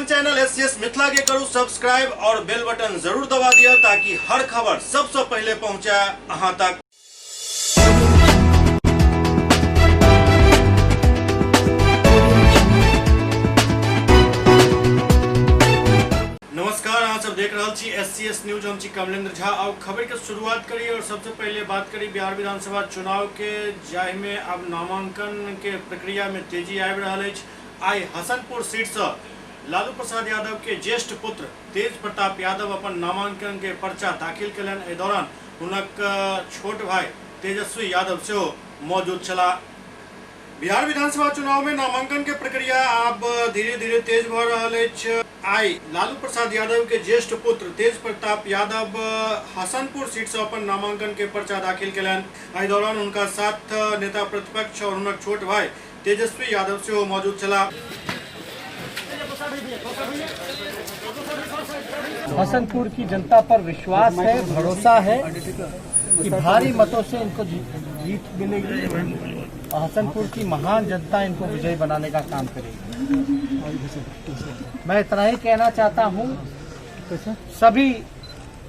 अपन channel SCS Mithila के करू subscribe और बेल बटन जरूर दबा दिया ताकि हर खबर सबसे पहले पहुंचे अहां तक। नमस्कार, अहाँ सब देख रहे छी एससीएस न्यूज। हम छी कमलेंद्र झा। अब खबर के शुरुआत करी और सबसे पहले बात करी बिहार विधानसभा चुनाव के, जाहि में अब नामांकन के प्रक्रिया में तेजी आबि रहल अछि। आई हसनपुर सीट से लालू प्रसाद यादव के ज्येष्ठ पुत्र तेज प्रताप यादव अपन नामांकन के पर्चा दाखिल कयलनि। एहि दौरान हुनक छोट भाई तेजस्वी यादव सेहो मौजूद छला। बिहार विधानसभा चुनाव में नामांकन के प्रक्रिया अब धीरे धीरे तेज भ रहल अछि। आई लालू प्रसाद यादव के ज्येष्ठ पुत्र तेज प्रताप यादव हसनपुर सीट से अपन नामांकन के पर्चा दाखिल कयलनि। एहि दौरान उनका साथ नेता प्रतिपक्ष और हुनक छोट भाई तेजस्वी यादव सेहो मौजूद छला। हसनपुर की जनता पर विश्वास है, भरोसा है कि भारी मतों से इनको जीत मिलेगी और हसनपुर की महान जनता इनको विजयी बनाने का काम करेगी। मैं इतना ही कहना चाहता हूँ सभी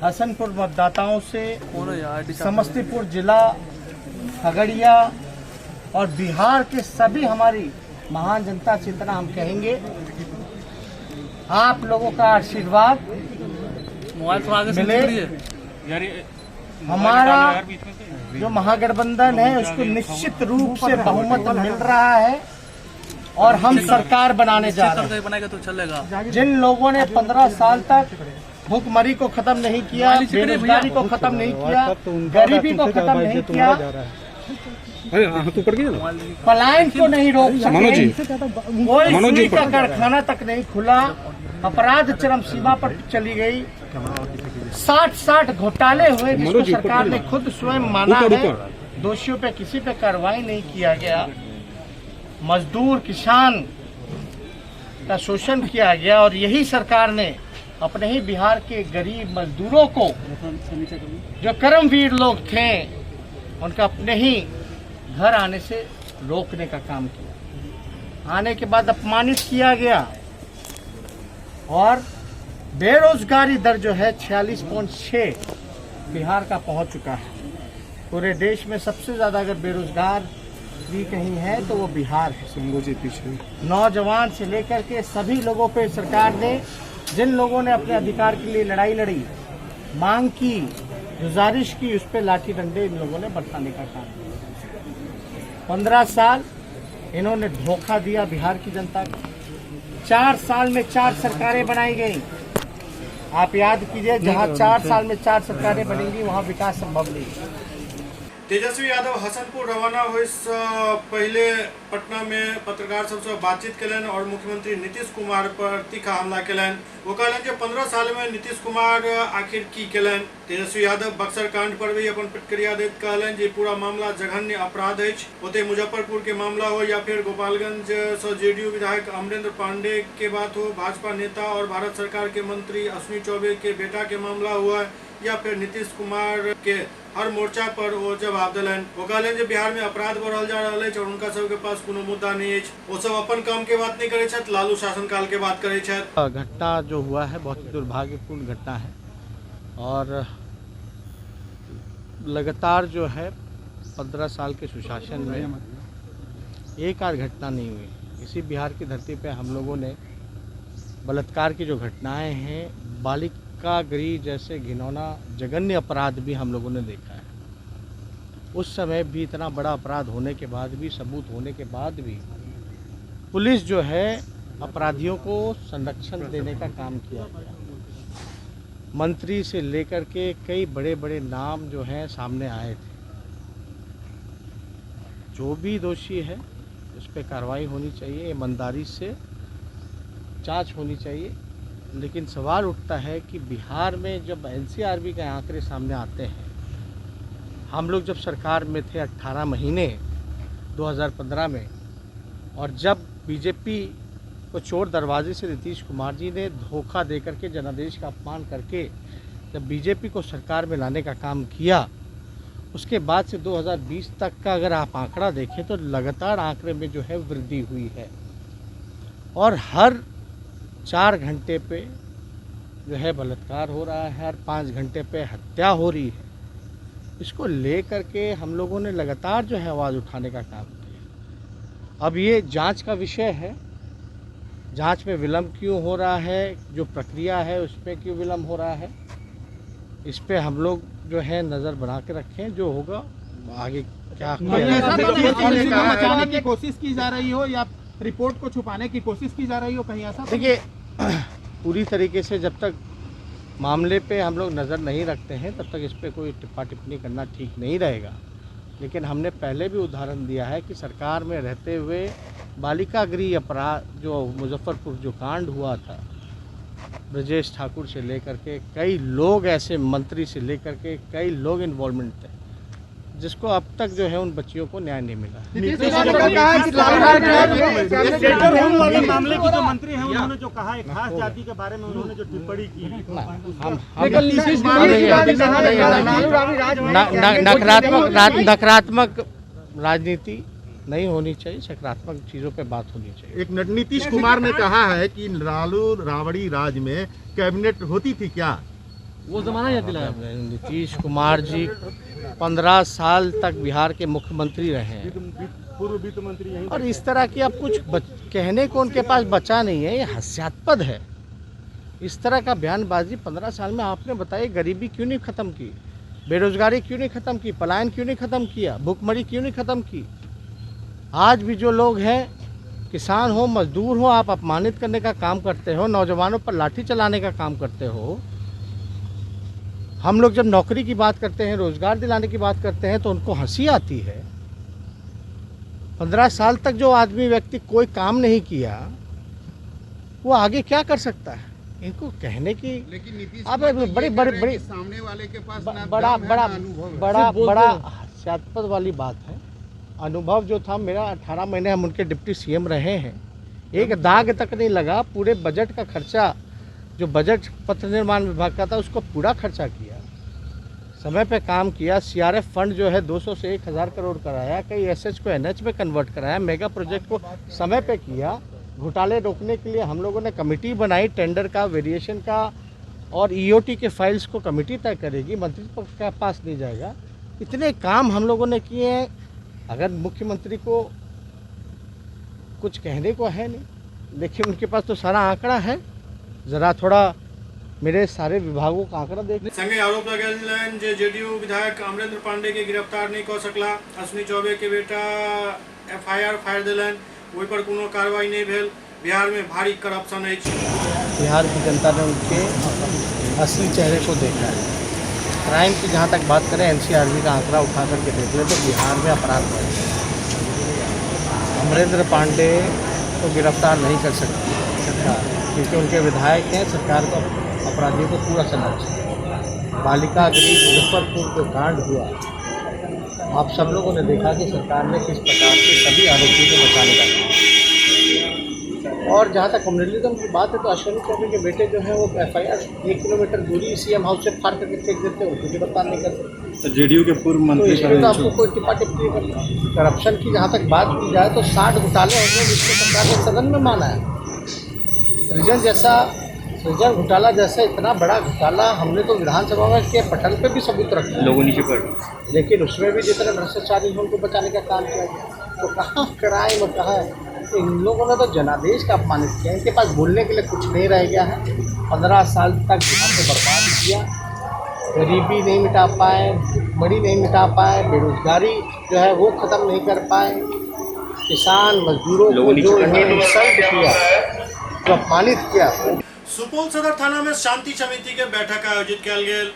हसनपुर मतदाताओं से, समस्तीपुर जिला, खगड़िया और बिहार के सभी हमारी महान जनता चेतना हम कहेंगे, आप लोगों का आशीर्वाद मिले। हमारा जो महागठबंधन है उसको निश्चित रूप से बहुमत मिल रहा है और हम सरकार बनाने जा रहे हैं। जिन लोगों ने 15 साल तक भूखमरी को खत्म नहीं किया, बेरोजगारी को खत्म नहीं किया, गरीबी को खत्म नहीं किया, पलायन को नहीं रोक सके, कोई सुई का कारखाना तक नहीं खुला, अपराध चरम सीमा पर चली गई, 60 घोटाले हुए जिसको सरकार ने खुद स्वयं माना है, दोषियों पे किसी पे कार्रवाई नहीं किया गया, मजदूर किसान का शोषण किया गया और यही सरकार ने अपने ही बिहार के गरीब मजदूरों को, जो कर्मवीर लोग थे, उनका अपने ही घर आने से रोकने का काम किया। आने के बाद अपमानित किया गया और बेरोजगारी दर जो है 46.6 बिहार का पहुंच चुका है। पूरे देश में सबसे ज्यादा अगर बेरोजगार भी कहीं है तो वो बिहार है। नौजवान से लेकर के सभी लोगों पे सरकार ने, जिन लोगों ने अपने अधिकार के लिए लड़ाई लड़ी, मांग की, गुजारिश की, उस पर लाठी डंडे इन लोगों ने बरसाने का काम किया। 15 साल इन्होंने धोखा दिया बिहार की जनता को। 4 साल में 4 सरकारें बनाई गई। आप याद कीजिए, जहां 4 साल में 4 सरकारें बनेंगी वहां विकास संभव नहीं। तेजस्वी यादव हसनपुर रवाना होइस पहले पटना में पत्रकार सबसे बातचीत कयलनि और मुख्यमंत्री नीतीश कुमार पर तीखा हमला कयलनि। वो कहलनि जे 15 साल में नीतीश कुमार आखिर की कयलनि। तेजस्वी यादव बक्सर कांड पर भी अपन प्रतिक्रिया दैत कहलनि जे पूरा मामला जघन्य अपराध अछि। ओते मुजफ्फरपुर के मामला हो या फिर गोपालगंज से जेडीयू विधायक अमरेंद्र पांडे के बात हो, भाजपा नेता और भारत सरकार के मंत्री अश्विनी चौबे के बेटा के मामला हुआ या फिर नीतीश कुमार के हर मोर्चा पर वो जवाब दिलन। वो कहलन जे बिहार में अपराध बढ़ल जा रहा है और उनका सबके पास कोनो मुद्दा नहीं है। वो सब अपन काम के बात नहीं करे छथि, लालू शासनकाल के बात करे छथि। घटना जो हुआ है बहुत दुर्भाग्यपूर्ण घटना है और लगातार जो है 15 साल के सुशासन में एक आध घटना नहीं हुई। इसी बिहार की धरती पे हम लोगों ने बलात्कार की जो घटनाएं हैं, बालिका गृह जैसे घिनौना जघन्य अपराध भी हम लोगों ने देखा है। उस समय भी इतना बड़ा अपराध होने के बाद भी, सबूत होने के बाद भी पुलिस जो है अपराधियों को संरक्षण देने का काम किया गया। मंत्री से लेकर के कई बड़े बड़े नाम जो हैं सामने आए थे। जो भी दोषी है उस पर कार्रवाई होनी चाहिए, ईमानदारी से जांच होनी चाहिए। लेकिन सवाल उठता है कि बिहार में जब एनसीआरबी के आंकड़े सामने आते हैं, हम लोग जब सरकार में थे 18 महीने 2015 में, और जब बीजेपी को चोर दरवाजे से नीतीश कुमार जी ने धोखा देकर के जनादेश का अपमान करके जब बीजेपी को सरकार में लाने का काम किया, उसके बाद से 2020 तक का अगर आप आंकड़ा देखें तो लगातार आंकड़े में जो है वृद्धि हुई है और हर 4 घंटे पे जो है बलात्कार हो रहा है और 5 घंटे पे हत्या हो रही है, इसको लेकर के हम लोगों ने लगातार जो है आवाज़ उठाने का काम किया। अब ये जांच का विषय है, जांच में विलम्ब क्यों हो रहा है, जो प्रक्रिया है उस पर क्यों विलम्ब हो रहा है, इस पे हम लोग जो है नज़र बना के रखें, जो होगा आगे क्या बचाने की कोशिश की जा रही हो या रिपोर्ट को छुपाने की कोशिश की जा रही हो, कहीं ऐसा? देखिए, पूरी तरीके से जब तक मामले पे हम लोग नज़र नहीं रखते हैं तब तक इस पे कोई टिप्पा टिप्पणी करना ठीक नहीं रहेगा। लेकिन हमने पहले भी उदाहरण दिया है कि सरकार में रहते हुए बालिका गृह अपराध जो मुजफ्फरपुर जो कांड हुआ था, ब्रजेश ठाकुर से लेकर के कई लोग, ऐसे मंत्री से लेकर के कई लोग इन्वॉल्वमेंट थे, जिसको अब तक जो है उन बच्चियों को न्याय नहीं मिला। मामले की जो मंत्री हैं उन्होंने जो कहा है, खास जाति के बारे में उन्होंने जो टिप्पणी की है, नकारात्मक राजनीति नहीं होनी चाहिए, सकारात्मक चीज़ों पे बात होनी चाहिए। एक नीतीश कुमार ने कहा है कि लालू राबड़ी राज में कैबिनेट होती थी क्या? वो जमाना याद दिलाया। नीतीश कुमार जी 15 साल तक बिहार के मुख्यमंत्री रहे हैं, पूर्व वित्त मंत्री, और इस तरह की अब कुछ कहने को उनके पास बचा नहीं है। ये हास्यास्पद है, इस तरह का बयानबाजी 15 साल में आपने बताइए, गरीबी क्यों नहीं ख़त्म की, बेरोजगारी क्यों नहीं ख़त्म की, पलायन क्यों नहीं ख़त्म किया, भूखमरी क्यों नहीं ख़त्म की। आज भी जो लोग हैं, किसान हो, मजदूर हो, आप अपमानित करने का काम करते हो, नौजवानों पर लाठी चलाने का काम करते हो। हम लोग जब नौकरी की बात करते हैं, रोजगार दिलाने की बात करते हैं तो उनको हंसी आती है। 15 साल तक जो आदमी व्यक्ति कोई काम नहीं किया, वो आगे क्या कर सकता है? इनको कहने की, अब बड़ी सामने वाले के पास बड़ा हास्यास्पद वाली बात है। अनुभव जो था मेरा, 18 महीने हम उनके डिप्टी सीएम रहे हैं, एक दाग तक नहीं लगा। पूरे बजट का खर्चा, जो बजट पत्र निर्माण विभाग का था, उसको पूरा खर्चा किया, समय पे काम किया। सीआरएफ फंड जो है 200 से 1000 करोड़ कराया, कई एसएच को एनएच में कन्वर्ट कराया, मेगा प्रोजेक्ट को समय पे किया। घोटाले रोकने के लिए हम लोगों ने कमेटी बनाई, टेंडर का, वेरिएशन का और ईओटी के फाइल्स को कमेटी तय करेगी, मंत्री के पास नहीं जाएगा। इतने काम हम लोगों ने किए हैं। अगर मुख्यमंत्री को कुछ कहने को है नहीं, लेकिन उनके पास तो सारा आंकड़ा है, जरा थोड़ा मेरे सारे विभागों का आंकड़ा देख। संगे आरोप लगेलन जे जेडीयू विधायक अमरेंद्र पांडे के गिरफ्तार नहीं कर सकला, अश्विनी चौबे के बेटा एफआईआर फायर दिलन, वही पर कोनो कार्रवाई नहीं भेल। बिहार में भारी करप्शन है। बिहार की जनता ने उनके असली चेहरे को देखा है। क्राइम की जहाँ तक बात करें, एनसीआरबी का आंकड़ा उठा करके देख ले तो बिहार में अपराध बढ़ गया। अमरेंद्र पांडे को गिरफ्तार नहीं कर सकती सरकार, क्योंकि उनके विधायक हैं। सरकार को अपराधियों को पूरा समझ, बालिका गृह मुजफ्फरपुर जो कांड हुआ, आप सब लोगों ने देखा कि सरकार ने किस प्रकार से सभी आरोपियों को बचाने का काम। और जहाँ तक कम्युनलिज्म की बात है तो अश्विनी चौबे के बेटे जो हैं वो एफआईआर 1 किलोमीटर दूरी सीएम हाउस से फाड़ करके फेंक देते हैं, उनको गिरफ्तार नहीं कर सकते। तो जेडीयू के पूर्व तो मंत्री इसमें तो आपको कोई टिप्पा टिप्पणी करना। करप्शन की जहाँ तक बात की जाए तो 60 घोटाले होंगे जिसको सरकार ने सदन में माना है। सृजन घोटाला जैसा इतना बड़ा घोटाला हमने तो विधानसभा में के पटल पे भी सबूत रखा, लोगों नीचे पड़, लेकिन उसमें भी जितने भ्रष्टाचारी हैं उनको बचाने का काम किया गया। तो कहाँ क्राइम और कहाँ है? इन लोगों ने तो जनादेश का अपमानित किया। इनके पास बोलने के लिए कुछ नहीं रह गया है। 15 साल तक बिहार को बर्बाद किया, गरीबी नहीं मिटा पाए, भूखमरी नहीं मिटा पाए, बेरोजगारी जो है वो ख़त्म नहीं कर पाए, किसान मजदूरों को जो इंसल्ट किया, जो अपमानित किया। सुपौल सदर थाना में शांति समिति के बैठक आयोजित किया गेल।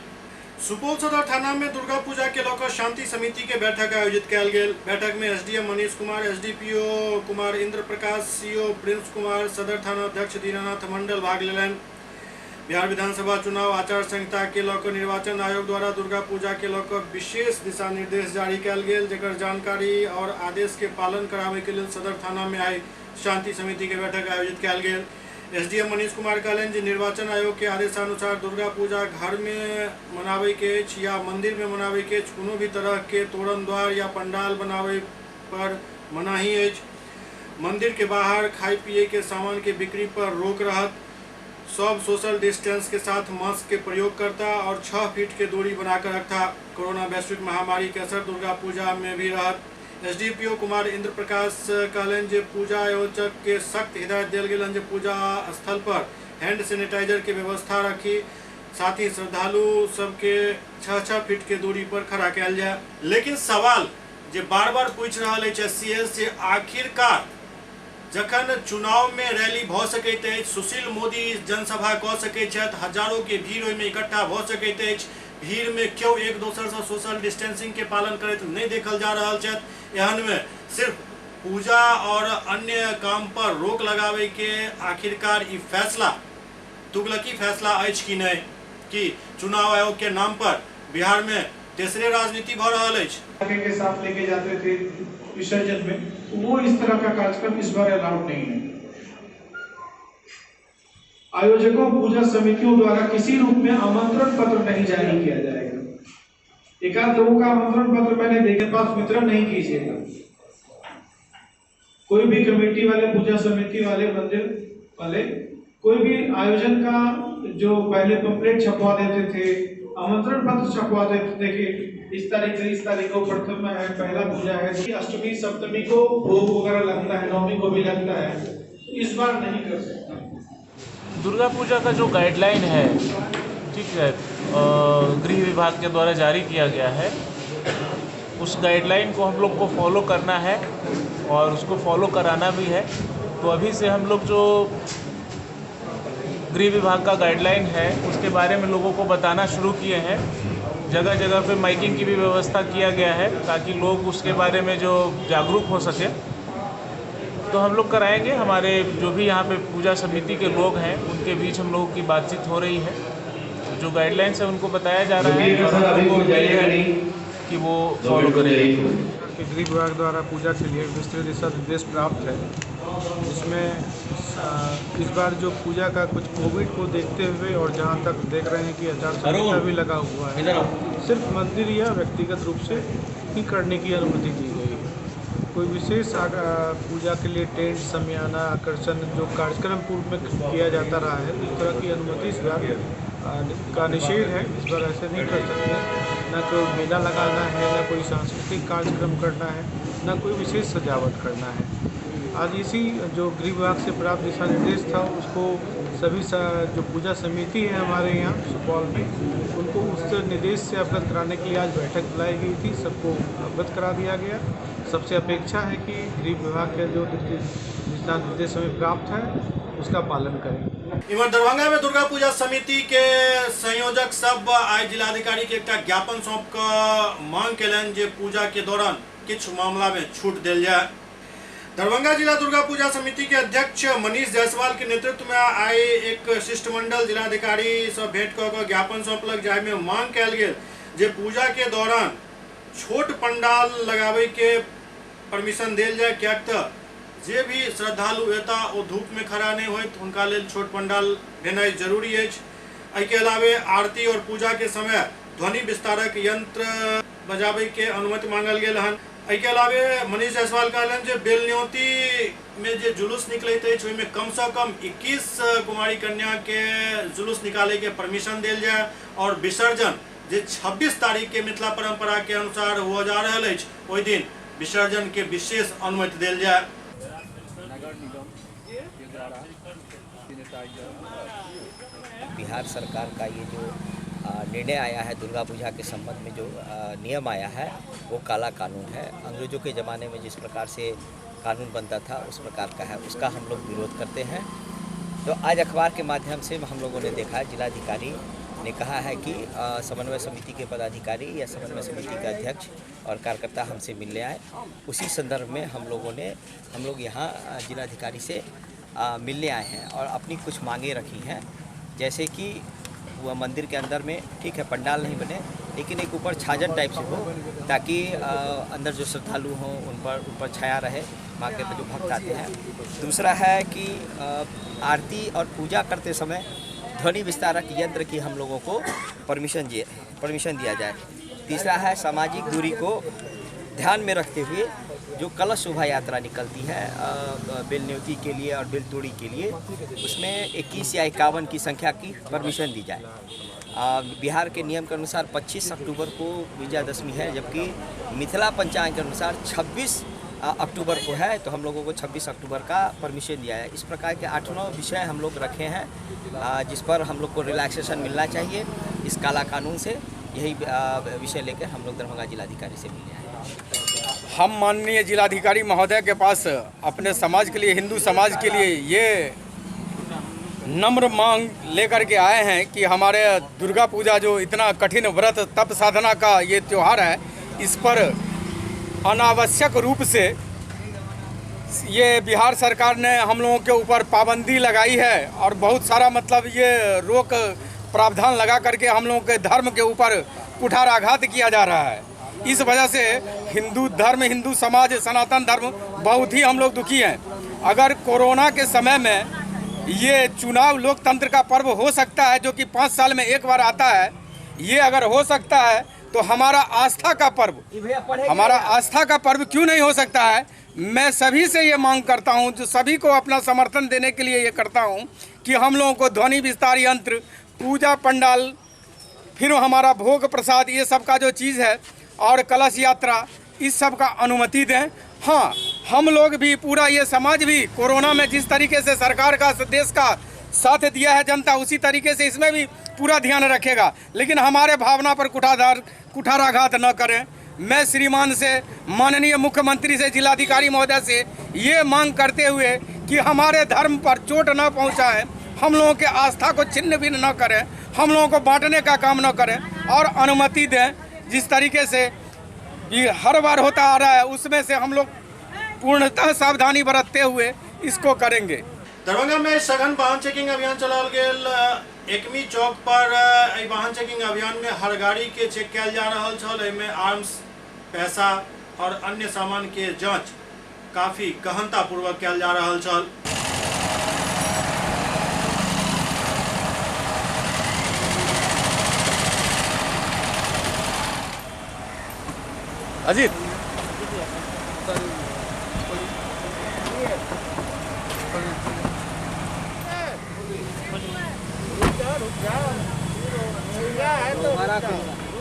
सुपौल सदर थाना में दुर्गा पूजा के लौकर शांति समिति के बैठक आयोजित किया गेल। बैठक में एसडीएम मनीष कुमार, एसडीपीओ कुमार इंद्र प्रकाश, सीओ प्रिंस कुमार, सदर थाना अध्यक्ष दीनानाथ मंडल भाग लेलन। बिहार विधानसभा चुनाव आचार संहिता के लौकर निर्वाचन आयोग द्वारा दुर्गा पूजा के लौकर विशेष दिशा निर्देश जारी किया गेल, जेकर जानकारी और आदेश के पालन करावे के लिए सदर थाना में आई शांति समिति के बैठक आयोजित किया गेल। एसडीएम मनीष कुमार कहलन जे निर्वाचन आयोग के आदेशानुसार दुर्गा पूजा घर में मनावे के या मंदिर में मनावे के कोनो भी तरह के तोरण द्वार या पंडाल बनावे पर मनाही है। मंदिर के बाहर खाए पिए के सामान के बिक्री पर रोक रहत। सब सोशल डिस्टेंस के साथ मास्क के प्रयोग करता और 6 फीट के दूरी बनाकर रखता। कोरोना वैश्विक महामारी के असर दुर्गा पूजा में भी रहत। एसडीपीओ कुमार इंद्र प्रकाश कहलन जे पूजा आयोजक के सख्त हिदायत दिल गेलन जे पूजा स्थल पर हैंड सैनिटाइजर के व्यवस्था रखी, साथ ही श्रद्धालु सबके 6 फीट के दूरी पर खड़ा कयल जाए। लेकिन सवाल जे बार बार पूछ रहा है एससीएस जे आखिरकार जखन चुनाव में रैली भ सकैत अछि, सुशील मोदी जनसभा कऽ सकैत छथि, हजारों के भीड़ ओहिमे इकट्ठा भऽ सकैत अछि, भीड़ में क्यों एक दोसर से सोशल डिस्टेंसिंग के पालन करैत नहीं देखल जा रहा छथि। एहन में सिर्फ पूजा और अन्य काम पर रोक लगावे के आखिरकार ई फैसला तुगलकी फैसला अछि कि नहीं, कि चुनाव आयोग के नाम पर बिहार में तेसरे राजनीति भ रहा अछि। के साथ लेके जाते थे विसर्जन में, वो इस तरह का कार्यक्रम इस बार अलाउड नहीं है। आयोजकों पूजा समितियों द्वारा किसी रूप में आमंत्रण पत्र नहीं जारी किया जाएगा। एकाध लोगों का आमंत्रण पत्र मैंने देखे, पास वितरण नहीं कीजिएगा। कोई भी कमेटी वाले, पूजा समिति वाले, मंदिर वाले, कोई भी आयोजन का जो पहले पंपलेट छपवा देते थे, आमंत्रण पत्र छपवा देते थे कि इस तारीख से इस तारीख को प्रथम है, पहला पूजा है, अष्टमी सप्तमी को भोग वगैरह लगता है, नवमी को भी लगता है, इस बार नहीं कर सकता। दुर्गा पूजा का जो गाइडलाइन है, ठीक है, गृह विभाग के द्वारा जारी किया गया है, उस गाइडलाइन को हम लोग को फॉलो करना है और उसको फॉलो कराना भी है। तो अभी से हम लोग जो गृह विभाग का गाइडलाइन है उसके बारे में लोगों को बताना शुरू किए हैं। जगह जगह पे माइकिंग की भी व्यवस्था किया गया है ताकि लोग उसके बारे में जो जागरूक हो सके। तो हम लोग कराएंगे। हमारे जो भी यहाँ पे पूजा समिति के लोग हैं उनके बीच हम लोगों की बातचीत हो रही है, जो गाइडलाइंस है उनको बताया जा रहा है और हम लोगों को कि वो फॉलो करेंगे। गृह विभाग द्वारा पूजा के लिए विस्तृत दिशा निर्देश प्राप्त है। इसमें इस बार जो पूजा का कुछ कोविड को देखते हुए और जहाँ तक देख रहे हैं कि आचार संहिता भी लगा हुआ है, सिर्फ मंदिर या व्यक्तिगत रूप से ही करने की अनुमति दी गई है। कोई विशेष पूजा के लिए टेंट, शमियाना, आकर्षण जो कार्यक्रम पूर्व में किया जाता रहा है, इस तरह की अनुमति इस बार का निषेध है। इस बार ऐसे नहीं कर सकते। न कोई मेला लगाना है, न कोई सांस्कृतिक कार्यक्रम करना है, न कोई विशेष सजावट करना है। आज इसी जो गृह विभाग से प्राप्त दिशा निर्देश था उसको सभी जो पूजा समिति है हमारे यहाँ सुपौल में, उनको उस निर्देश से अवगत कराने के लिए आज बैठक बुलाई गई थी। सबको अवगत करा दिया गया। सबसे अपेक्षा है कि गृह विभाग के जो दिशा निर्देश हमें प्राप्त है उसका पालन करें। इमहर दरभंगा में दुर्गा पूजा समिति के संयोजक सब आज जिलाधिकारी के एक ज्ञापन सौंप कर मांग केलन जे पूजा के दौरान किछ मामला में छूट दिल जाए। दरभंगा जिला दुर्गा पूजा समिति के अध्यक्ष मनीष जायसवाल के नेतृत्व में आए एक शिष्टमंडल जिलाधिकारी से भेंट कर ज्ञापन सौंपलक, जाहि में मांग कयल गेल जे पूजा के दौरान छोट पंडाल लगावे के परमिशन दिल जाए। क्या जे भी श्रद्धालु एता ओ धूप में खड़ा नहीं होत, हुनका लेल छोट पंडाल भेनाइ जरूरी अछि। एहि के अलावे आरती और पूजा के समय ध्वनि विस्तारक यंत्र बजाबै के अनुमति मांगल गेल हन। एहि के अलावे मनीष जायसवाल कहलन जे बेलन्योती में जे जुलूस निकलैत अछि ओहिमे कम से कम 21 कुमारी कन्या के जुलूस निकाले के परमिशन दिल जाए और विसर्जन जे 26 तारीख के मिथिला परंपरा के अनुसार हो जा रहा है ओहि दिन विसर्जन के विशेष अनुमति दिल जाए। बिहार सरकार का ये जो निर्णय आया है, दुर्गा पूजा के संबंध में जो नियम आया है वो काला कानून है। अंग्रेजों के ज़माने में जिस प्रकार से कानून बनता था उस प्रकार का है, उसका हम लोग विरोध करते हैं। तो आज अखबार के माध्यम से हम लोगों ने देखा, जिलाधिकारी ने कहा है कि समन्वय समिति के पदाधिकारी या समन्वय समिति के अध्यक्ष और कार्यकर्ता हमसे मिलने आए। उसी संदर्भ में हम लोग यहाँ जिलाधिकारी से मिलने आए हैं और अपनी कुछ मांगे रखी हैं, जैसे कि वह मंदिर के अंदर में ठीक है पंडाल नहीं बने, लेकिन एक ऊपर छाजन टाइप से हो ताकि अंदर जो श्रद्धालु हों उन पर छाया रहे, माँ के जो भक्त आते हैं। दूसरा है कि आरती और पूजा करते समय ध्वनि विस्तारक यंत्र की हम लोगों को परमिशन दिया जाए। तीसरा है सामाजिक दूरी को ध्यान में रखते हुए जो कलश शोभा यात्रा निकलती है बेल न्योती के लिए और बेल तोड़ी के लिए, उसमें 21 या 51 की संख्या की परमिशन दी जाए। बिहार के नियम के अनुसार 25 अक्टूबर को विजयादशमी है, जबकि मिथिला पंचांग के अनुसार 26 अक्टूबर को है, तो हम लोगों को 26 अक्टूबर का परमिशन दिया है। इस प्रकार के 8-9 विषय हम लोग रखे हैं जिस पर हम लोग को रिलैक्सेशन मिलना चाहिए इस काला कानून से। यही विषय लेकर हम लोग दरभंगा जिलाधिकारी से मिले हैं। हम माननीय जिलाधिकारी महोदय के पास अपने समाज के लिए, हिंदू समाज के लिए ये नम्र मांग लेकर के आए हैं कि हमारे दुर्गा पूजा जो इतना कठिन व्रत तप साधना का ये त्यौहार है, इस पर अनावश्यक रूप से ये बिहार सरकार ने हम लोगों के ऊपर पाबंदी लगाई है और बहुत सारा मतलब ये रोक प्रावधान लगा करके हम लोगों के धर्म के ऊपर कुठाराघात किया जा रहा है। इस वजह से हिंदू धर्म, हिंदू समाज, सनातन धर्म बहुत ही हम लोग दुखी हैं। अगर कोरोना के समय में ये चुनाव लोकतंत्र का पर्व हो सकता है जो कि 5 साल में एक बार आता है, ये अगर हो सकता है तो हमारा आस्था का पर्व क्यों नहीं हो सकता है। मैं सभी से ये मांग करता हूँ, जो सभी को अपना समर्थन देने के लिए ये करता हूँ कि हम लोगों को ध्वनि विस्तार यंत्र, पूजा पंडाल, फिर हमारा भोग प्रसाद, ये सब का जो चीज़ है और कलश यात्रा, इस सब का अनुमति दें। हाँ, हम लोग भी, पूरा ये समाज भी कोरोना में जिस तरीके से सरकार का, देश का साथ दिया है जनता, उसी तरीके से इसमें भी पूरा ध्यान रखेगा, लेकिन हमारे भावना पर कुठाराघात न करें। मैं श्रीमान से, माननीय मुख्यमंत्री से, जिलाधिकारी महोदय से ये मांग करते हुए कि हमारे धर्म पर चोट न पहुंचाएं, हम लोगों के आस्था को छिन्न भिन्न न करें, हम लोगों को बांटने का काम न करें और अनुमति दें। जिस तरीके से ये हर बार होता आ रहा है, उसमें से हम लोग पूर्णतः सावधानी बरतते हुए इसको करेंगे। दरभंगा में सघन वाहन चेकिंग अभियान चलाओल गेल। एकमी चौक पर वाहन चेकिंग अभियान में हर गाड़ी के चेक किया जा रहा छल। एहिमे आर्म्स, पैसा और अन्य सामान के जांच काफी गहनता पूर्वक किया जा रहा छल। अजीत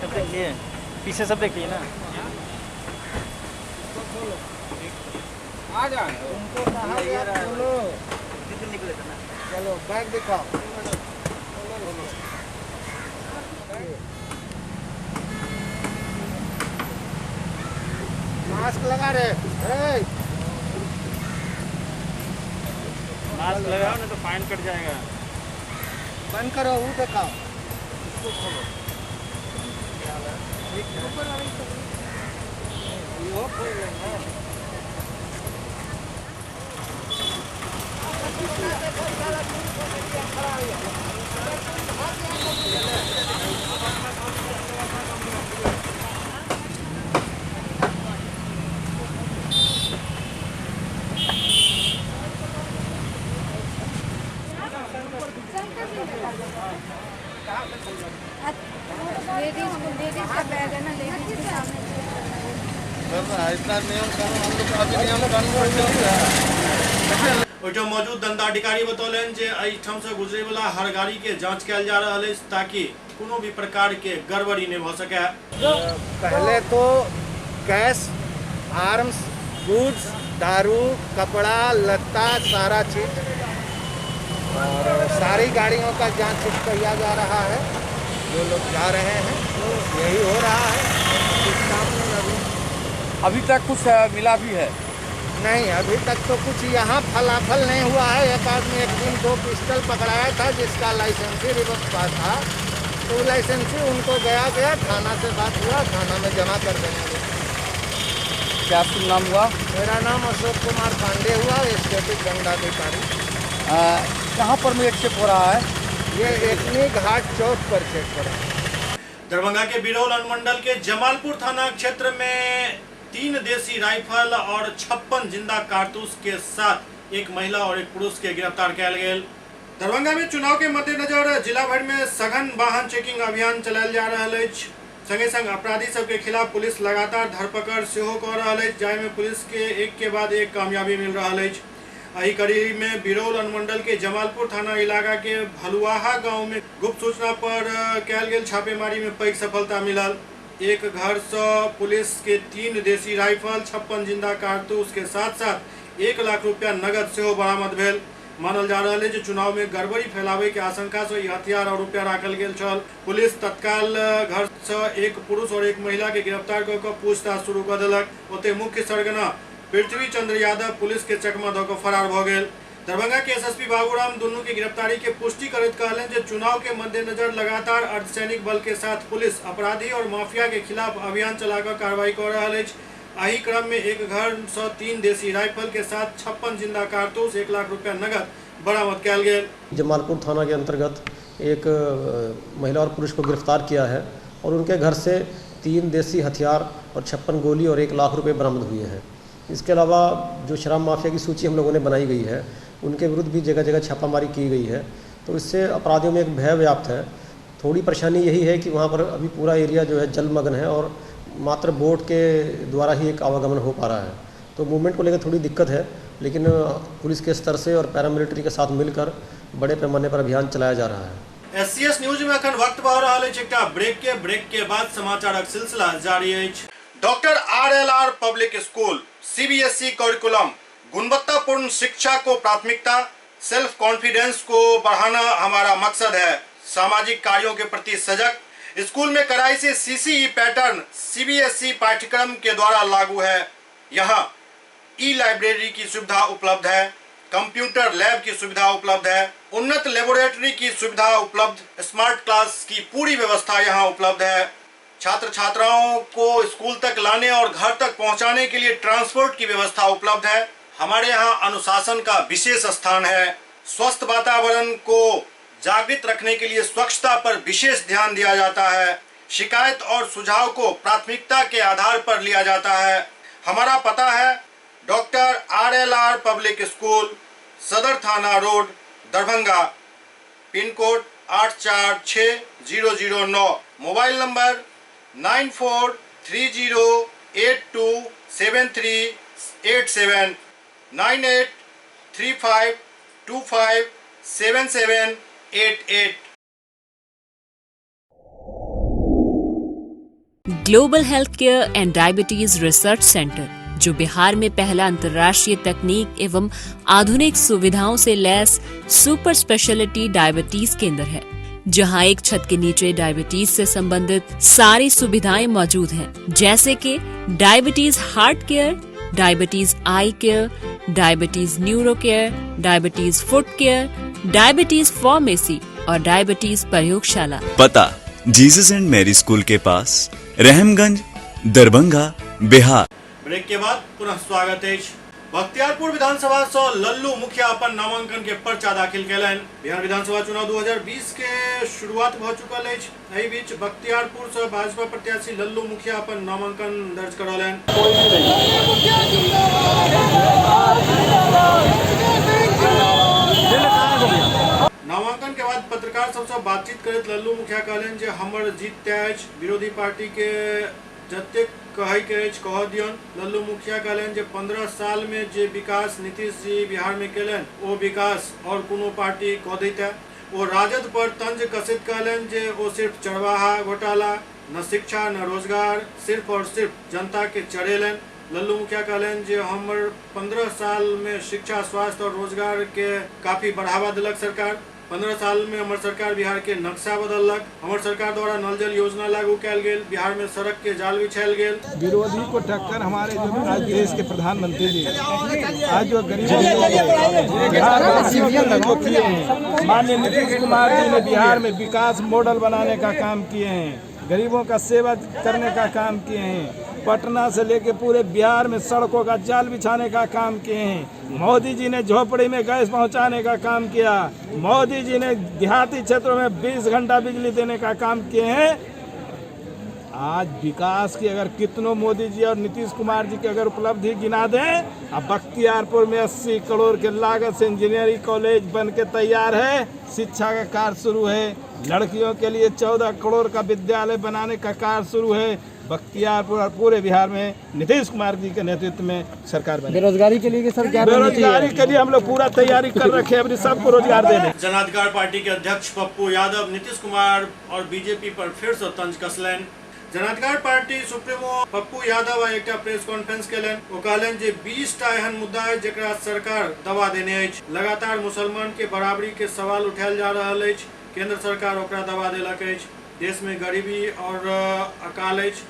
देखिए पीछे सब देखिए ना, आ जाए उनको कहा गया बोलो, निकले ना, चलो बैग दिखाओ। मास्क लगा रे, मास्क लगाओ नहीं तो फाइन कट जाएगा। बंद करो, वो दिखाओ, इसको खोलो। लेडीज का बैग है ना, लेडीज के सामने मौजूद दंडाधिकारी बतौलन जे एहिठाम से गुजरे वाला हर गाड़ी के जांच किया जा रहा है ताकि कोनो भी प्रकार के गड़बड़ी नहीं हो सके। पहले तो कैश, आर्म्स, गुड्स, दारू, कपड़ा लत्ता, सारा चीज और सारी गाड़ियों का जांच किया जा रहा है। जो लोग जा रहे हैं यही हो रहा है। अभी तक कुछ मिला भी है नहीं, अभी तक तो कुछ यहाँ फलाफल नहीं हुआ है। एक आदमी एक दिन 2 पिस्टल पकड़ाया था जिसका लाइसेंसी रिवर्स पास था, तो लाइसेंसी उनको गया थाना से बात हुआ, थाना में जमा कर देंगे। क्या शुभ नाम हुआ? मेरा नाम अशोक कुमार पांडे हुआ, स्टेटिक दंडाधिकारी। कहाँ पर में चेक हो रहा है? ये एकनी घाट चौक पर चेक हो रहा है। दरभंगा के बिरौल अनुमंडल के जमालपुर थाना क्षेत्र में 3 देसी राइफल और 56 जिंदा कारतूस के साथ एक महिला और एक पुरुष के गिरफ्तार किया गया। दरभंगा में चुनाव के मद्देनजर जिला भर में सघन वाहन चेकिंग अभियान चलायल जा रहा है। संगे संग अपराधी सबके खिलाफ पुलिस लगातार धरपकड़ सेहो कर रहा है, जाहिमे पुलिस के एक के बाद एक कामयाबी मिल रहा है। एही कड़ी में बिरौल अनुमंडल के जमालपुर थाना इलाका के भलुआहा गांव में गुप्त सूचना पर कैल गेल छापेमारी में पैघ सफलता मिलल। एक घर से पुलिस के 3 देसी राइफल, 56 जिंदा कारतूस के साथ साथ 1 लाख रुपया नगद सेहो बरामद भेल। मानल जा रहा है कि चुनाव में गड़बड़ी फैलावे के आशंका से यह हथियार और रुपया राखल गेल छल। पुलिस तत्काल घर से एक पुरुष और एक महिला के गिरफ्तार कर पूछताछ शुरू कर देलक। ओते मुख्य सरगना पृथ्वी चंद्र यादव पुलिस के चकमा दऽ कऽ फरार भ गेल। दरभंगा के एसएसपी बाबूराम दुनू की गिरफ्तारी के पुष्टि करैत कहलनि जे चुनाव के मद्देनजर लगातार अर्धसैनिक बल के साथ पुलिस अपराधी और माफिया के खिलाफ अभियान चलाकर कार्रवाई कर रहा है। एही क्रम में एक घर से 3 देसी राइफल के साथ 56 जिंदा कारतूस, 1 लाख रुपया नगद बरामद किया गया। जमालपुर थाना के अंतर्गत एक महिला और पुरुष को गिरफ्तार किया है और उनके घर से 3 देसी हथियार और 56 गोली और 1 लाख रुपए बरामद हुए हैं। इसके अलावा जो शराब माफिया की सूची हम लोगों ने बनाई गई है, उनके विरुद्ध भी जगह जगह छापामारी की गई है। तो इससे अपराधियों में एक भय व्याप्त है। थोड़ी परेशानी यही है कि वहाँ पर अभी पूरा एरिया जो है जलमग्न है और मात्र बोट के द्वारा ही एक आवागमन हो पा रहा है। तो मूवमेंट को लेकर थोड़ी दिक्कत है, लेकिन पुलिस के स्तर से और पैरामिलिट्री के साथ मिलकर बड़े पैमाने पर अभियान चलाया जा रहा है। एससीएस न्यूज में अखन वक्त भऽ रहल अछि एकटा ब्रेक के बाद समाचारक सिलसिला जारी अछि। Doctor RLR public school CBSE curriculum गुणवत्तापूर्ण शिक्षा को प्राथमिकता, सेल्फ कॉन्फिडेंस को बढ़ाना हमारा मकसद है। सामाजिक कार्यों के प्रति सजग। स्कूल में कड़ाई से CCE पैटर्न CBSE पाठ्यक्रम के द्वारा लागू है। यहाँ लाइब्रेरी की सुविधा उपलब्ध है, कंप्यूटर लैब की सुविधा उपलब्ध है, उन्नत लेबोरेटरी की सुविधा उपलब्ध, स्मार्ट क्लास की पूरी व्यवस्था यहाँ उपलब्ध है। छात्र छात्राओं को स्कूल तक लाने और घर तक पहुंचाने के लिए ट्रांसपोर्ट की व्यवस्था उपलब्ध है। हमारे यहाँ अनुशासन का विशेष स्थान है। स्वस्थ वातावरण को जागृत रखने के लिए स्वच्छता पर विशेष ध्यान दिया जाता है। शिकायत और सुझाव को प्राथमिकता के आधार पर लिया जाता है। हमारा पता है डॉक्टर RLR पब्लिक स्कूल, सदर थाना road, Darbhanga, pin code 846009। Mobile number 9430827387 9835257788। Global health care and diabetes research centre, जो बिहार में पहला अंतर्राष्ट्रीय तकनीक एवं आधुनिक सुविधाओं से लैस सुपर स्पेशलिटी डायबिटीज केंद्र है, जहां एक छत के नीचे डायबिटीज से संबंधित सारी सुविधाएं मौजूद हैं, जैसे कि diabetes heart care, diabetes eye care, diabetes neuro care, diabetes foot care, diabetes pharmacy और डायबिटीज प्रयोगशाला। पता जीसस एंड मैरी स्कूल के पास, रहमगंज, दरभंगा, बिहार। ब्रेक के बाद पुनः स्वागत है। बख्तियारपुर विधानसभा से लल्लू मुखिया अपन नामांकन के पर्चा दाखिल कैलन। बिहार विधानसभा चुनाव 2020 के शुरुआत भ चुकल है। एहि बीच बख्तियारपुर से भाजपा प्रत्याशी लल्लू मुखिया अपन नामांकन दर्ज करौलन। नामांकन के बाद पत्रकार सबसे बातचीत करैत लल्लू मुखिया कहलन जे हमर जीत तय अछि, विरोधी पार्टी के जतेक कहै के अछि कह दियन। लल्लू मुखिया कहलन जे 15 साल में जे विकास नीतीश जी बिहार में केलन ओ विकास और कोनो पार्टी कह दैते। वो राजद पर तंज कसैत कहलन जे वो सिर्फ चरवाहा घोटाला, न शिक्षा न रोजगार, सिर्फ और सिर्फ जनता के चढ़ेलन। लल्लू मुखिया कहलन जे हमर 15 साल में शिक्षा, स्वास्थ्य और रोजगार के काफी बढ़ावा दिलक सरकार। 15 साल में हमार सरकार बिहार के नक्शा बदलक। हमार सरकार द्वारा नल जल योजना लागू कैल गेल, बिहार में सड़क के जाल बिछायल गेल। विरोधी को टक्कर हमारे जो आज देश के प्रधानमंत्री जी आज जो गरीबों को किए हैं, माननीय नीतीश कुमार जी ने बिहार में विकास मॉडल बनाने का काम किए हैं, गरीबों का सेवा करने का काम किए हैं, पटना से लेके पूरे बिहार में सड़कों का जाल बिछाने का काम किए हैं। मोदी जी ने झोपड़ी में गैस पहुंचाने का काम किया। मोदी जी ने देहाती क्षेत्रों में 20 घंटा बिजली देने का काम किए हैं। आज विकास की अगर कितनों मोदी जी और नीतीश कुमार जी की अगर उपलब्धि गिना दें, अब बख्तियारपुर में 80 करोड़ के लागत से इंजीनियरिंग कॉलेज बन के तैयार है, शिक्षा का कार्य शुरू है। लड़कियों के लिए 14 करोड़ का विद्यालय बनाने का कार्य शुरू है। बख्तियारपुर और पूरे बिहार में नीतीश कुमार जी के नेतृत्व में सरकार बनी। बेरोजगारी के लिए सर क्या बेरोजगारी के लिए हम लोग पूरा तैयारी कर रखे हैं, अपनी सबको रोजगार देने। जन अधिकार पार्टी के अध्यक्ष पप्पू यादव नीतीश कुमार और बीजेपी पर फिर से तंज कसलनि। जन अधिकार पार्टी सुप्रीमो पप्पू यादव एक प्रेस कॉन्फ्रेंस केलनि। ओ कहलनि जे 20टा एहन मुद्दा है जेकरा सरकार दबा देने अछि। लगातार मुसलमान के बराबरी के सवाल उठायल जा रहल अछि, केंद्र सरकार ओकरा दबा देलक अछि। देश में गरीबी और अकाल अछि,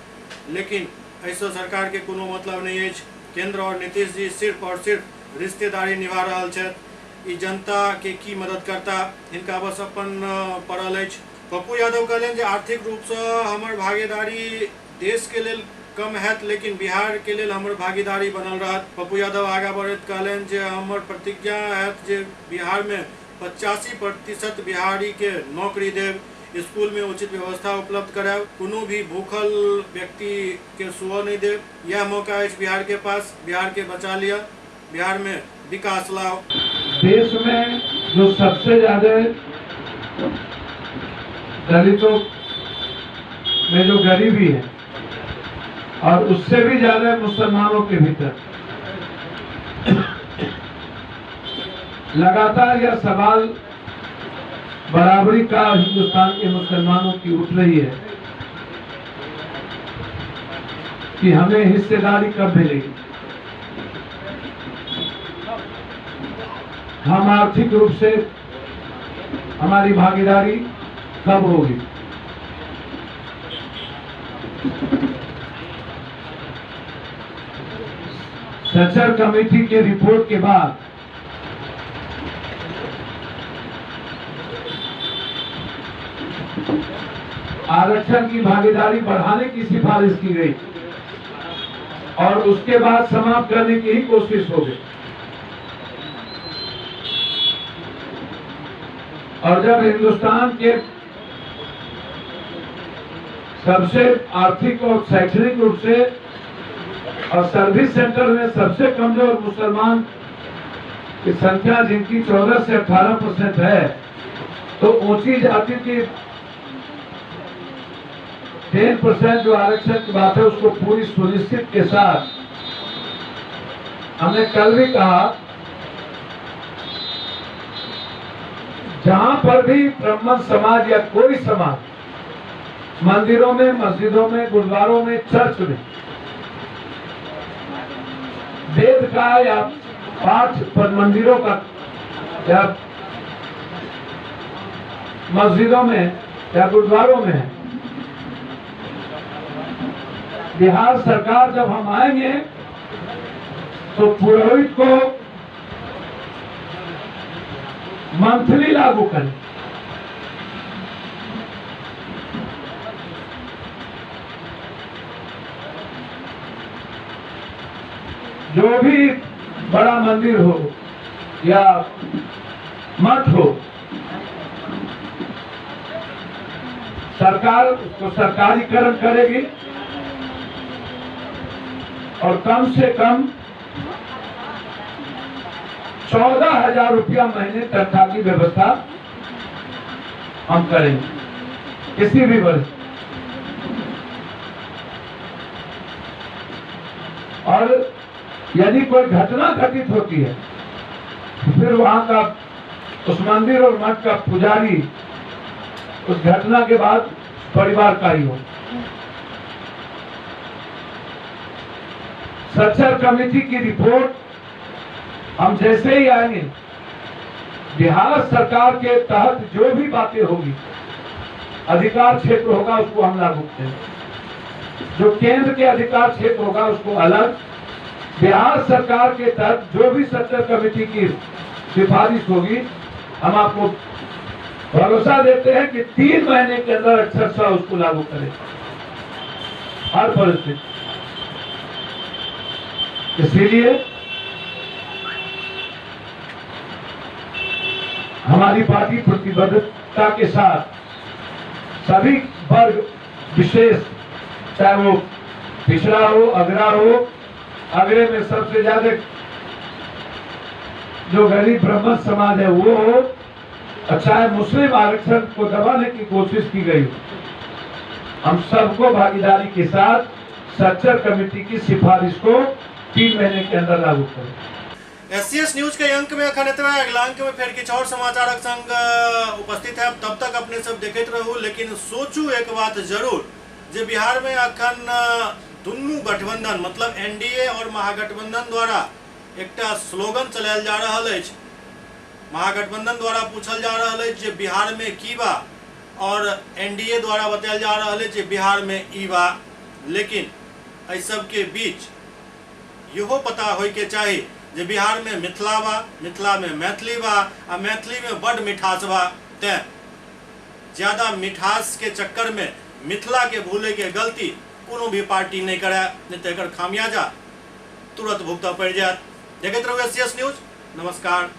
लेकिन ऐसा सरकार के कोनो मतलब नहीं है। केंद्र और नीतीश जी सिर्फ और सिर्फ रिश्तेदारी निभा रहल छथि। ई जनता के की मदद करता, इनका बस अपन पड़ल अछि। पप्पू यादव कहलनि जे आर्थिक रूप से हमर भागीदारी देश के लेल कम हैत, लेकिन बिहार के लेल हमर भागीदारी बनल रहत। पप्पू यादव आगे बढ़ैत कहलनि जे हमर प्रतिज्ञा हैत जे बिहार में 85% बिहारी के नौकरी देव, स्कूल में उचित व्यवस्था उपलब्ध कराएब, कोनो भी भूखल व्यक्ति के सुबह नहीं देव। यह मौका है बिहार के पास, बिहार के बचा लिया, बिहार में विकास लाओ। देश में जो सबसे ज्यादा दलितों में जो गरीबी है और उससे भी ज्यादा मुसलमानों के भीतर, लगातार यह सवाल बराबरी का हिंदुस्तान के मुसलमानों की उठ रही है कि हमें हिस्सेदारी कब मिलेगी, हम आर्थिक रूप से हमारी भागीदारी कब होगी। सचर कमेटी के रिपोर्ट के बाद आरक्षण की भागीदारी बढ़ाने की सिफारिश की गई और उसके बाद समाप्त करने की ही कोशिश हो गई। और जब हिंदुस्तान के सबसे आर्थिक और शैक्षणिक रूप से और सर्विस सेंटर में सबसे कमजोर मुसलमान की संख्या जिनकी 14 से 18% है, तो ऊंची जाति की 10% जो आरक्षण की बात है उसको पूरी सुनिश्चित के साथ हमने कल भी कहा, जहां पर भी ब्राह्मण समाज या कोई समाज मंदिरों में, मस्जिदों में, गुरुद्वारों में, चर्च में वेद का या पाठ पर मंदिरों का या मस्जिदों में या गुरुद्वारों में, बिहार सरकार जब हम आएंगे तो पुरोहित को मंथली लागू करें। जो भी बड़ा मंदिर हो या मठ हो, सरकार उसको सरकारीकरण करेगी और कम से कम 14,000 रुपया महीने तनख्वाह की व्यवस्था हम करेंगे किसी भी वर्ष। और यदि कोई घटना घटित होती है फिर वहां का उस मंदिर और मठ का पुजारी उस घटना के बाद परिवार का ही हो। सचर कमेटी की रिपोर्ट हम जैसे ही आएंगे, बिहार सरकार के तहत जो भी बातें होगी, अधिकार क्षेत्र होगा उसको हम लागू करेंगे, जो केंद्र के अधिकार क्षेत्र होगा उसको अलग। बिहार सरकार के तहत जो भी सचर कमेटी की सिफारिश होगी, हम आपको भरोसा देते हैं कि 3 महीने के अंदर अक्षरशः उसको लागू करें हर परिस्थिति। इसीलिए हमारी पार्टी प्रतिबद्धता के साथ सभी वर्ग विशेष चाहे वो पिछड़ा हो, अगरा हो, अगरे में सबसे ज्यादा जो गरीब ब्राह्मण समाज है वो हो, चाहे मुस्लिम आरक्षण को दबाने की कोशिश की गई। हम सबको भागीदारी के साथ सच्चर कमेटी की सिफारिश को 3 महीने के अंदर लागू करें। एससीएस न्यूज के अंक में अखन एतबा, अगला अंक में फिर किछु और समाचारक संग उपस्थित है। तब तक अपने सब देखते रहू, लेकिन सोचू एक बात जरूर जे बिहार में अखन दुनू गठबंधन मतलब एनडीए और महागठबंधन द्वारा एकटा स्लोगन चलायल जा रहल अछि। महागठबंधन द्वारा पूछल जा रहल अछि जे बिहार में की बा, और एनडीए द्वारा बतायल जा रहल अछि जे बिहार में ई बा। लेकिन एहि सब के बीच इहो पता होय के चाही जे बिहार में मिथिला बा, मिथिला में मैथिली बा, आ मैथिली में बड़ मिठास बा। तैं ज्यादा मिठास के चक्कर में मिथिला के भूले के गलती कोनो भी पार्टी नहीं करे, नहीं तो एकर खामियाजा तुरंत भुगतऽ पड़ जायत। देखते रहू एससीएस न्यूज। नमस्कार।